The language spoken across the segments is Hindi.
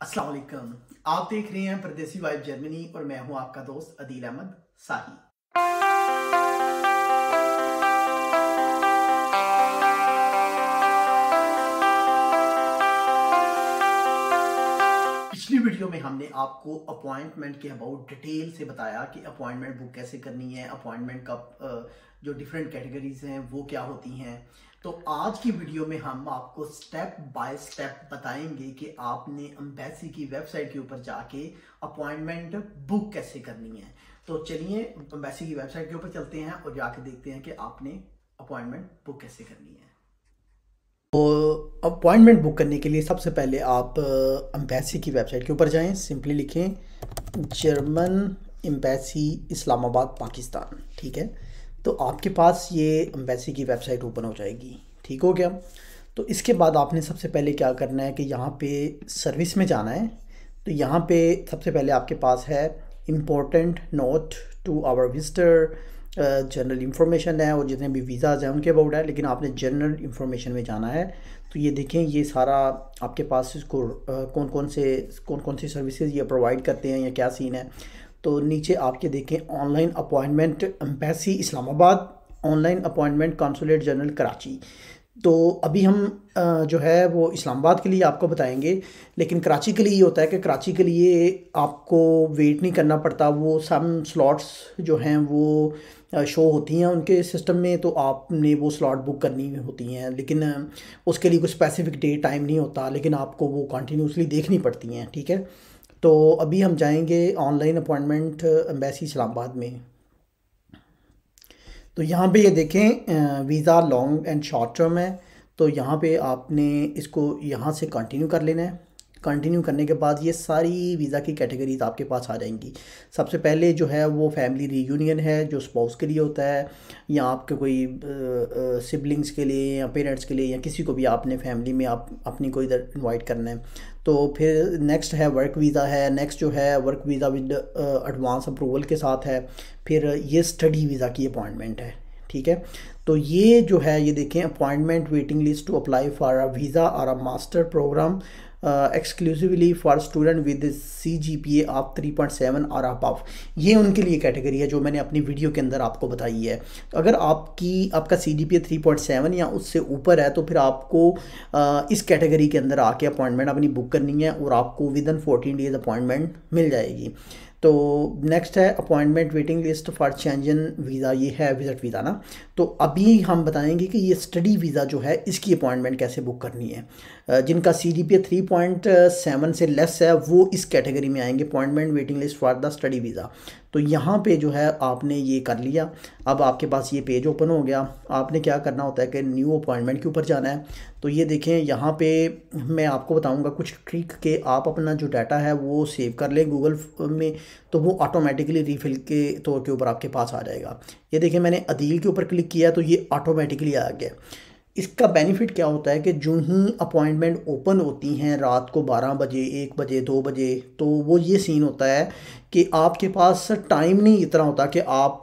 अस्सलाम वालेकुम। आप देख रहे हैं परदेसी वाइब जर्मनी और मैं हूं आपका दोस्त अदील अहमद साही। पिछली वीडियो में हमने आपको अपॉइंटमेंट के अबाउट डिटेल से बताया कि अपॉइंटमेंट बुक कैसे करनी है, अपॉइंटमेंट का जो डिफरेंट कैटेगरीज हैं वो क्या होती हैं। तो आज की वीडियो में हम आपको स्टेप बाय स्टेप बताएंगे कि आपने एम्बेसी की वेबसाइट के ऊपर जाके अपॉइंटमेंट बुक कैसे करनी है। तो चलिए एम्बेसी की वेबसाइट के ऊपर चलते हैं और जाके देखते हैं कि आपने अपॉइंटमेंट बुक कैसे करनी है। तो अपॉइंटमेंट बुक करने के लिए सबसे पहले आप एम्बेसी की वेबसाइट के ऊपर जाएं। सिंपली लिखें जर्मन एम्बेसी इस्लामाबाद पाकिस्तान। ठीक है, तो आपके पास ये एम्बेसी की वेबसाइट ओपन हो जाएगी। ठीक हो गया। तो इसके बाद आपने सबसे पहले क्या करना है कि यहाँ पे सर्विस में जाना है। तो यहाँ पे सबसे पहले आपके पास है important note to our visitor, general information है और जितने भी वीज़ाज़ हैं उनके अबाउट है, लेकिन आपने जनरल इंफॉर्मेशन में जाना है। तो ये देखें, ये सारा आपके पास इसको कौन कौन सी सर्विसेज ये प्रोवाइड करते हैं या क्या सीन है। तो नीचे आपके देखें online appointment embassy Islamabad, online appointment consulate general Karachi. तो अभी हम जो है वो इस्लामाबाद के लिए आपको बताएंगे, लेकिन कराची के लिए ये होता है कि कराची के लिए आपको वेट नहीं करना पड़ता। वो सम स्लॉट्स जो हैं वो शो होती हैं उनके सिस्टम में, तो आपने वो स्लॉट बुक करनी होती हैं, लेकिन उसके लिए कोई स्पेसिफिक डे टाइम नहीं होता, लेकिन आपको वो कंटिन्यूसली देखनी पड़ती हैं। ठीक है, तो अभी हम जाएंगे ऑनलाइन अपॉइंटमेंट एम्बेसी इस्लामाबाद में। तो यहाँ पे ये देखें visa long and short term है। तो यहाँ पे आपने इसको यहाँ से कंटिन्यू कर लेना है। कंटिन्यू करने के बाद ये सारी वीज़ा की कैटेगरीज आपके पास आ जाएंगी। सबसे पहले जो है वो फैमिली रीयूनियन है, जो स्पाउस के लिए होता है, या आपके कोई सिबलिंग्स के लिए या पेरेंट्स के लिए या किसी को भी आपने फैमिली में आप अपनी को इधर इनवाइट करना है। तो फिर नेक्स्ट है वर्क वीज़ा है। नेक्स्ट जो है work visa with advance approval के साथ है। फिर ये स्टडी वीज़ा की अपॉइंटमेंट है। ठीक है, तो ये जो है ये देखें appointment waiting list to apply for a visa और a master programme exclusively for student with CGPA of 3.7 और अबव। ये उनके लिए कैटेगरी है जो मैंने अपनी वीडियो के अंदर आपको बताई है। अगर आपका CGPA 3.7 या उससे ऊपर है तो फिर आपको इस कैटेगरी के अंदर आके अपॉइंटमेंट अपनी बुक करनी है और आपको विदिन 14 डेज़ अपॉइंटमेंट मिल जाएगी। तो नेक्स्ट है appointment waiting list for Shenzhen visa, ये है विजिट वीज़ा ना। तो अभी हम बताएंगे कि ये स्टडी वीज़ा जो है इसकी अपॉइंटमेंट कैसे बुक करनी है। जिनका CGPA 3.7 से लेस है वो इस कैटेगरी में आएंगे, appointment waiting list for the study visa. तो यहाँ पे जो है आपने ये कर लिया। अब आपके पास ये पेज ओपन हो गया। आपने क्या करना होता है कि न्यू अपॉइंटमेंट के ऊपर जाना है। तो ये देखें, यहाँ पे मैं आपको बताऊंगा कुछ ट्रिक के आप अपना जो डाटा है वो सेव कर लें गूगल में, तो वो ऑटोमेटिकली रीफिल के तौर के ऊपर आपके पास आ जाएगा। ये देखें, मैंने अदील के ऊपर क्लिक किया तो ये ऑटोमेटिकली आ गया। इसका बेनिफिट क्या होता है कि जो ही अपॉइंटमेंट ओपन होती हैं रात को 12 बजे, 1 बजे, 2 बजे, तो वो ये सीन होता है कि आपके पास टाइम नहीं इतना होता कि आप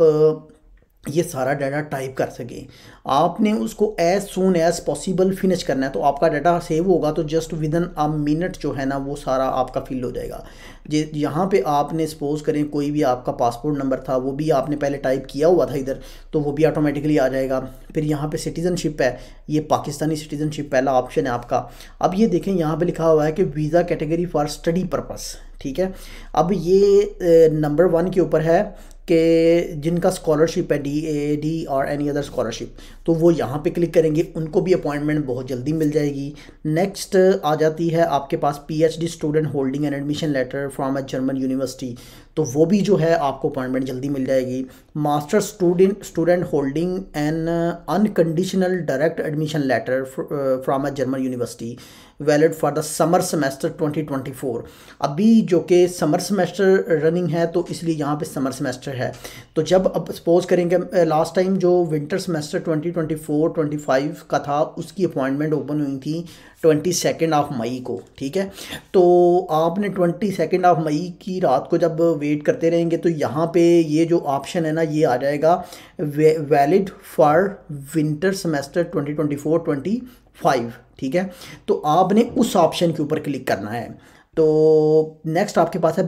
ये सारा डाटा टाइप कर सकें। आपने उसको as soon as possible finish करना है। तो आपका डाटा सेव होगा तो जस्ट विदिन अ मिनट जो है ना वो सारा आपका फिल हो जाएगा। यहाँ पे आपने सपोज करें कोई भी आपका पासपोर्ट नंबर था वो भी आपने पहले टाइप किया हुआ था इधर, तो वो भी ऑटोमेटिकली आ जाएगा। फिर यहाँ पे सिटीज़नशिप है, ये पाकिस्तानी सिटीज़नशिप पहला ऑप्शन है आपका। अब ये देखें, यहाँ पे लिखा हुआ है कि visa category for study purpose. ठीक है, अब ये नंबर 1 के ऊपर है कि जिनका स्कॉलरशिप है DAD और एनी अदर स्कॉलरशिप, तो वो यहाँ पे क्लिक करेंगे, उनको भी अपॉइंटमेंट बहुत जल्दी मिल जाएगी। नेक्स्ट आ जाती है आपके पास PhD student holding an admission letter from a German university, तो वो भी जो है आपको अपॉइंटमेंट जल्दी मिल जाएगी। Master student holding an unconditional direct admission letter from a German university valid for the summer semester 2024। अभी जो कि समर सेमेस्टर रनिंग है तो इसलिए यहाँ पे समर सेमेस्टर है। तो जब अब सपोज करेंगे लास्ट टाइम जो विंटर सेमेस्टर 2024-25 का था उसकी अपॉइंटमेंट ओपन हुई थी 22 ऑफ मई को। ठीक है, तो आपने 22 ऑफ मई की रात को जब वेट करते रहेंगे तो यहाँ पे ये जो ऑप्शन है ना ये आ जाएगा वैलिड फॉर विंटर सेमेस्टर 2024-25। ठीक है, तो आपने उस ऑप्शन के ऊपर क्लिक करना है। तो नेक्स्ट आपके पास है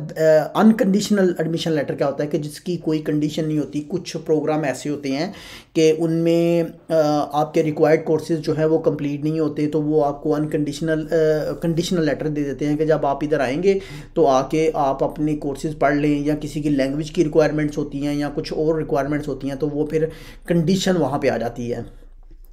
अनकंडीशनल एडमिशन लेटर। क्या होता है कि जिसकी कोई कंडीशन नहीं होती। कुछ प्रोग्राम ऐसे होते हैं कि उनमें आपके रिक्वायर्ड कोर्सेज जो है वो कंप्लीट नहीं होते, तो वो आपको कंडीशनल लेटर दे देते हैं कि जब आप इधर आएंगे तो आके आप अपने कोर्सेज पढ़ लें, या किसी की लैंग्वेज की रिक्वायरमेंट्स होती हैं या कुछ और रिक्वायरमेंट्स होती हैं, तो वो फिर कंडीशन वहाँ पे आ जाती है।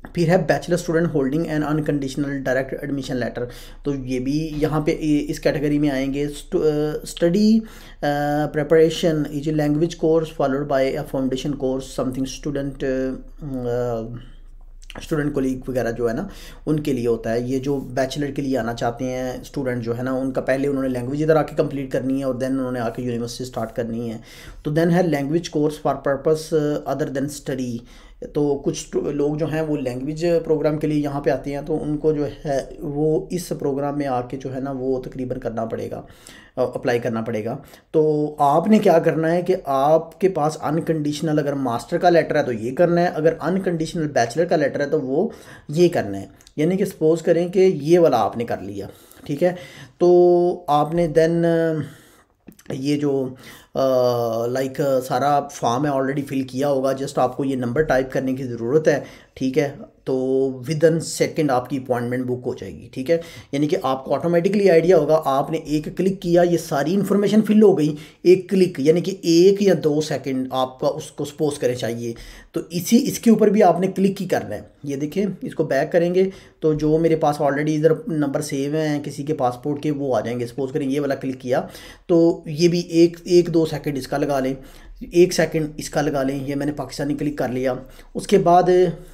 फिर है bachelor student holding an unconditional direct admission letter. तो ये भी यहाँ पे इस कैटेगरी में आएंगे। Study preparation is a language course followed by a foundation course something student colleague वगैरह जो है ना उनके लिए होता है। ये जो बैचलर के लिए आना चाहते हैं स्टूडेंट जो है ना, उनका पहले उन्होंने लैंग्वेज इधर आके कंप्लीट करनी है और देन उन्होंने आके यूनिवर्सिटी स्टार्ट करनी है। तो देन है language course for purpose other than study. तो कुछ लोग जो हैं वो लैंग्वेज प्रोग्राम के लिए यहाँ पे आते हैं, तो उनको जो है वो इस प्रोग्राम में आके जो है ना वो तकरीबन करना पड़ेगा, अप्लाई करना पड़ेगा। तो आपने क्या करना है कि आपके पास अनकंडीशनल अगर मास्टर का लेटर है तो ये करना है, अगर अनकंडीशनल बैचलर का लेटर है तो वो ये करना है। यानी कि सपोज़ करें कि ये वाला आपने कर लिया, ठीक है, तो आपने देन ये जो लाइक सारा फॉर्म है ऑलरेडी फिल किया होगा, जस्ट आपको ये नंबर टाइप करने की ज़रूरत है, ठीक है। तो विद इन सेकेंड आपकी अपॉइंटमेंट बुक हो जाएगी, ठीक है। यानी कि आपको ऑटोमेटिकली आइडिया होगा, आपने एक क्लिक किया, ये सारी इन्फॉर्मेशन फिल हो गई, एक क्लिक, यानी कि 1 या 2 सेकंड आपका उसको सपोज करें चाहिए, तो इसके ऊपर भी आपने क्लिक ही करना है। ये देखिए, इसको बैक करेंगे तो जो मेरे पास ऑलरेडी इधर नंबर सेव हैं किसी के पासपोर्ट के, वो आ जाएंगे। सपोज करें ये वाला क्लिक किया तो ये भी एक 2 सेकंड इसका लगा लें, 1 सेकंड इसका लगा लें, ये मैंने पाकिस्तानी क्लिक कर लिया। उसके बाद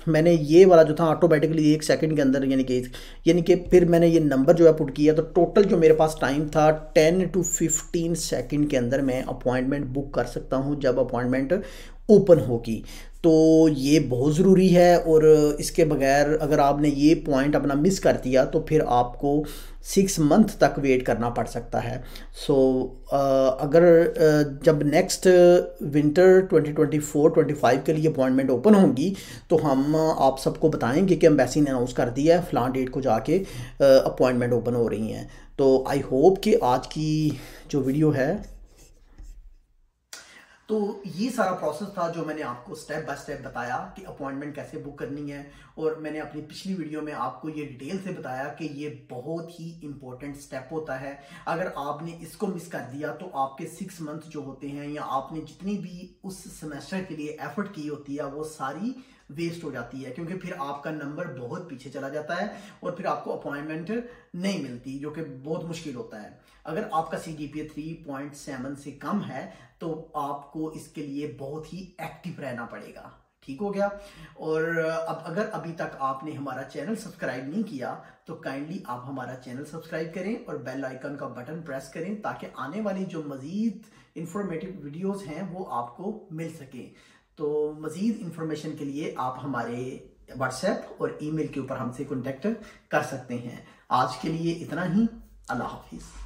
मैंने ये वाला जो था ऑटोमेटिकली 1 सेकंड के अंदर, यानी कि फिर मैंने ये नंबर जो है पुट किया, तो टोटल जो मेरे पास टाइम था 10 to 15 सेकंड के अंदर मैं अपॉइंटमेंट बुक कर सकता हूँ जब अपॉइंटमेंट ओपन होगी। तो ये बहुत ज़रूरी है, और इसके बगैर अगर आपने ये पॉइंट अपना मिस कर दिया तो फिर आपको 6 मंथ तक वेट करना पड़ सकता है। सो अगर जब नेक्स्ट विंटर 2024-25 के लिए अपॉइंटमेंट ओपन होंगी तो हम आप सबको बताएंगे कि एम्बेसी ने अनाउंस कर दिया है फ़लाँ डेट को जाके अपॉइंटमेंट ओपन हो रही हैं। तो आई होप कि आज की जो वीडियो है, तो ये सारा प्रोसेस था जो मैंने आपको स्टेप बाय स्टेप बताया कि अपॉइंटमेंट कैसे बुक करनी है। और मैंने अपनी पिछली वीडियो में आपको ये डिटेल से बताया कि ये बहुत ही इंपॉर्टेंट स्टेप होता है। अगर आपने इसको मिस कर दिया तो आपके 6 मंथ जो होते हैं, या आपने जितनी भी उस सेमेस्टर के लिए एफर्ट की होती है, वो सारी वेस्ट हो जाती है, क्योंकि फिर आपका नंबर बहुत पीछे चला जाता है और फिर आपको अपॉइंटमेंट नहीं मिलती, जो कि बहुत मुश्किल होता है। अगर आपका CGPA 3.7 से कम है तो आपको इसके लिए बहुत ही एक्टिव रहना पड़ेगा, ठीक हो गया। और अब अगर अभी तक आपने हमारा चैनल सब्सक्राइब नहीं किया तो काइंडली आप हमारा चैनल सब्सक्राइब करें और बेल आइकन का बटन प्रेस करें, ताकि आने वाली जो मज़ीद इंफॉर्मेटिव वीडियोस हैं वो आपको मिल सके। तो मज़ीद इंफॉर्मेशन के लिए आप हमारे व्हाट्सएप और ईमेल के ऊपर हमसे कॉन्टेक्ट कर सकते हैं। आज के लिए इतना ही। अल्लाह हाफिज़।